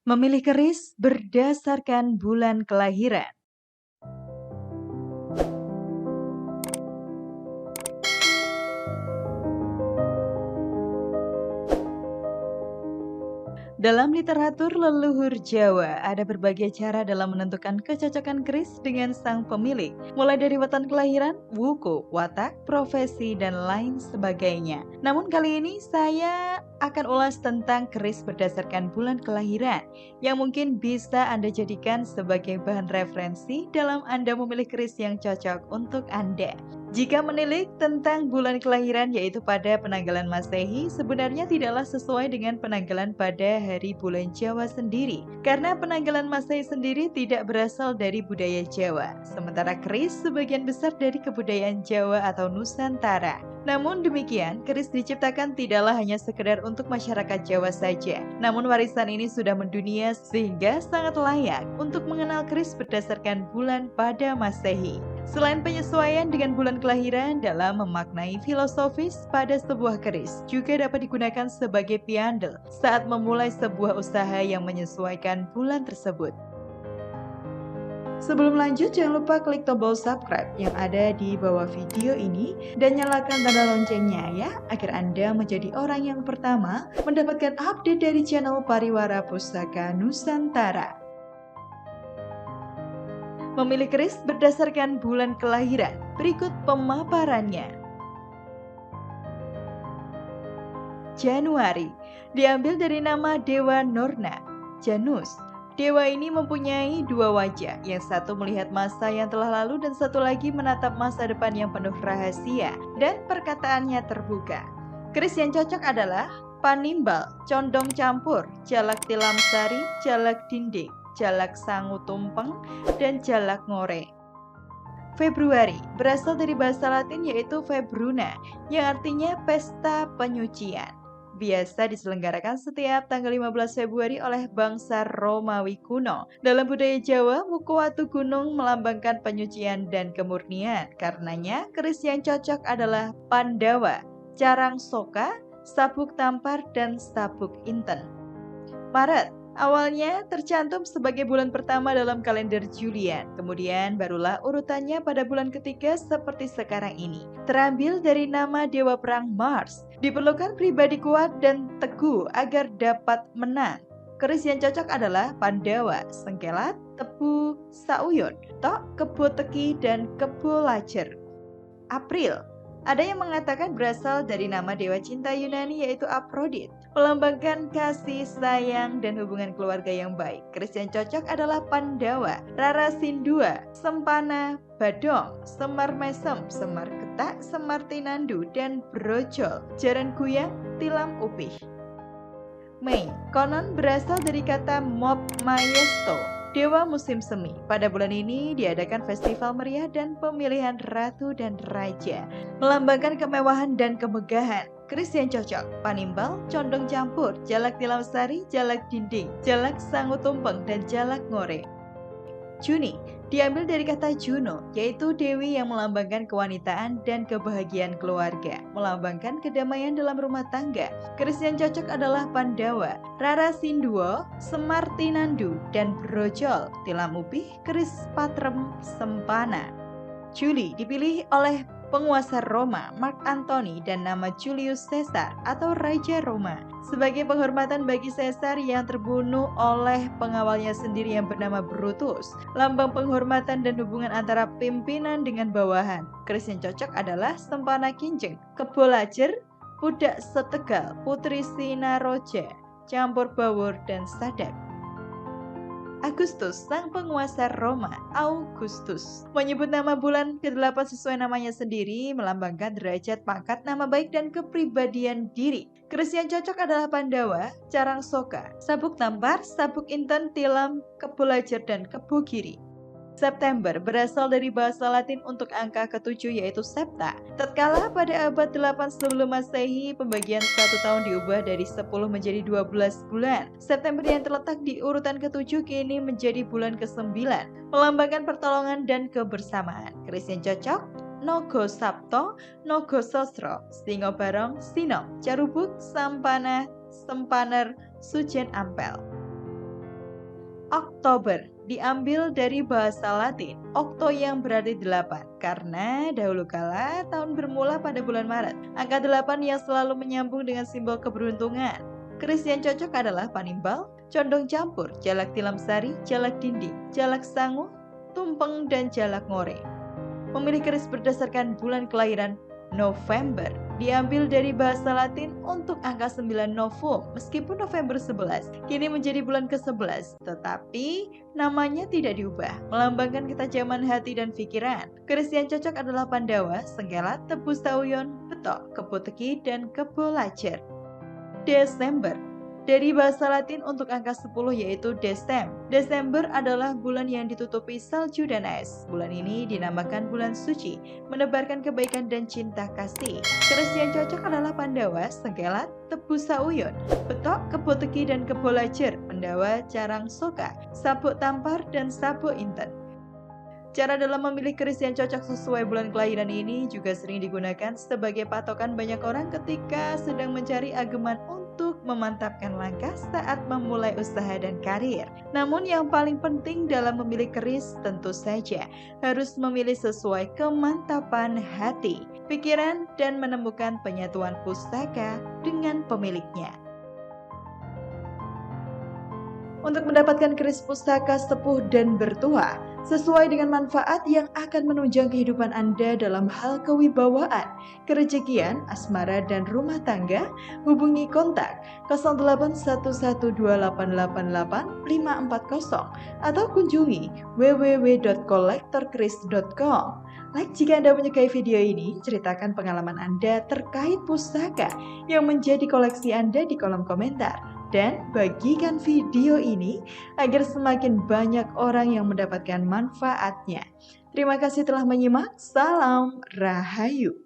Memilih keris berdasarkan bulan kelahiran. Dalam literatur leluhur Jawa, ada berbagai cara dalam menentukan kecocokan keris dengan sang pemilik, mulai dari weton kelahiran, wuku, watak, profesi, dan lain sebagainya. Namun kali ini saya akan ulas tentang keris berdasarkan bulan kelahiran, yang mungkin bisa Anda jadikan sebagai bahan referensi dalam Anda memilih keris yang cocok untuk Anda. Jika menilik tentang bulan kelahiran yaitu pada penanggalan Masehi, sebenarnya tidaklah sesuai dengan penanggalan pada hari bulan Jawa sendiri. Karena penanggalan Masehi sendiri tidak berasal dari budaya Jawa. Sementara keris sebagian besar dari kebudayaan Jawa atau Nusantara. Namun demikian, keris diciptakan tidaklah hanya sekedar untuk masyarakat Jawa saja. Namun warisan ini sudah mendunia sehingga sangat layak untuk mengenal keris berdasarkan bulan pada Masehi. Selain penyesuaian dengan bulan kelahiran dalam memaknai filosofis pada sebuah keris, juga dapat digunakan sebagai piandel saat memulai sebuah usaha yang menyesuaikan bulan tersebut. Sebelum lanjut, jangan lupa klik tombol subscribe yang ada di bawah video ini dan nyalakan tanda loncengnya ya, agar Anda menjadi orang yang pertama mendapatkan update dari channel Pariwara Pustaka Nusantara. Memilih keris berdasarkan bulan kelahiran. Berikut pemaparannya. Januari diambil dari nama dewa Norna, Janus. Dewa ini mempunyai dua wajah, yang satu melihat masa yang telah lalu dan satu lagi menatap masa depan yang penuh rahasia dan perkataannya terbuka. Keris yang cocok adalah Panimbal, Condong Campur, Jalak Tilam Sari, Jalak Dinding, Jalak Sangu Tumpeng, dan Jalak Ngore. Februari berasal dari bahasa Latin yaitu Februna, yang artinya pesta penyucian. Biasa diselenggarakan setiap tanggal 15 Februari oleh bangsa Romawi kuno. Dalam budaya Jawa, wuku watu gunung melambangkan penyucian dan kemurnian. Karenanya, keris yang cocok adalah Pandawa, Carang Soka, Sabuk Tampar, dan Sabuk Inten. Maret awalnya tercantum sebagai bulan pertama dalam kalender Julian, kemudian barulah urutannya pada bulan ketiga seperti sekarang ini. Terambil dari nama dewa perang Mars, diperlukan pribadi kuat dan teguh agar dapat menang. Keris yang cocok adalah Pandawa, Sengkelat, Tebu, Sauyun, Tok, Kebo Teki, dan Kebo Lajer. April ada yang mengatakan berasal dari nama dewa cinta Yunani yaitu Aphrodite, melambangkan kasih sayang dan hubungan keluarga yang baik. Keris yang cocok adalah Pandawa, Rara Sindua, Sempana, Badong, Semar Mesem, Semar Ketak, Semar Tinandu, dan Brojol, Jaran Kuyang, Tilam Upih. Mei konon berasal dari kata Mop Maiesto, dewa musim semi. Pada bulan ini diadakan festival meriah dan pemilihan ratu dan raja, melambangkan kemewahan dan kemegahan. Keris yang cocok, Panimbal, Condong Campur, Jalak Tilam Sari, Jalak Dinding, Jalak Sangu Tumpeng, dan Jalak Ngore. Juni diambil dari kata Juno, yaitu dewi yang melambangkan kewanitaan dan kebahagiaan keluarga, melambangkan kedamaian dalam rumah tangga. Keris yang cocok adalah Pandawa, Rara Sinduo, Semar Tinandu, dan Brojol, Tilam Upih, Keris Patrem, Sempana. Juli dipilih oleh penguasa Roma, Mark Antony, dan nama Julius Caesar atau Raja Roma sebagai penghormatan bagi Caesar yang terbunuh oleh pengawalnya sendiri yang bernama Brutus. Lambang penghormatan dan hubungan antara pimpinan dengan bawahan. Keris yang cocok adalah Sempana Kinjeng, Kebo Lajer, Pudak Setegal, Putri Sinaroja, Campur Bawur, dan Sadak. Agustus, sang penguasa Roma, Augustus, menyebut nama bulan ke-8 sesuai namanya sendiri, melambangkan derajat, pangkat, nama baik, dan kepribadian diri. Keris yang cocok adalah Pandawa, Carang Soka, Sabuk Tampar, Sabuk Inten, Tilam, Kebo Lajer, dan Kebo Giri. September berasal dari bahasa Latin untuk angka ke-7 yaitu septa. Tatkala pada abad 8 sebelum Masehi, pembagian 1 tahun diubah dari 10 menjadi 12 bulan. September yang terletak di urutan ke-7 kini menjadi bulan ke-9, melambangkan pertolongan dan kebersamaan. Keris yang cocok, Nogo Sabto, Nogo Sosro, Singo Barong, Sino, Carubuk, Sampana, Sempaner, Sujen Ampel. Oktober diambil dari bahasa Latin okto yang berarti 8 karena dahulu kala tahun bermula pada bulan Maret. Angka 8 yang selalu menyambung dengan simbol keberuntungan. Keris yang cocok adalah panimbal, condong campur, jalak tilam sari, jalak dinding, jalak sangu, tumpeng, dan jalak ngoreng. Memilih keris berdasarkan bulan kelahiran November diambil dari bahasa Latin untuk angka 9 Novum, meskipun November 11 kini menjadi bulan ke-11, tetapi namanya tidak diubah, melambangkan ketajaman hati dan pikiran. Keris yang cocok adalah Pandawa, Sengkelat, Tebu Sauyon, Betok, Kebo Teki, dan Kebo Lajer. Desember dari bahasa Latin untuk angka 10 yaitu Desem. Desember adalah bulan yang ditutupi salju dan es. Bulan ini dinamakan bulan suci, menebarkan kebaikan dan cinta kasih. Keris yang cocok adalah Pandawa, Sengkelat, Tebu Sauyon, Betok, Kebo Teki, dan Kebo Lajer, Pandawa, Carang Soka, Sabuk Tampar, dan Sabuk Inten. Cara dalam memilih keris yang cocok sesuai bulan kelahiran ini juga sering digunakan sebagai patokan banyak orang ketika sedang mencari ageman untuk memantapkan langkah saat memulai usaha dan karir. Namun yang paling penting dalam memilih keris tentu saja harus memilih sesuai kemantapan hati, pikiran, dan menemukan penyatuan pustaka dengan pemiliknya. Untuk mendapatkan keris pustaka sepuh dan bertuah, sesuai dengan manfaat yang akan menunjang kehidupan Anda dalam hal kewibawaan, kerejekian, asmara, dan rumah tangga, hubungi kontak 0812888540 atau kunjungi www.kolektorkeris.com. Like jika Anda menyukai video ini, ceritakan pengalaman Anda terkait pustaka yang menjadi koleksi Anda di kolom komentar. Dan bagikan video ini agar semakin banyak orang yang mendapatkan manfaatnya. Terima kasih telah menyimak. Salam Rahayu.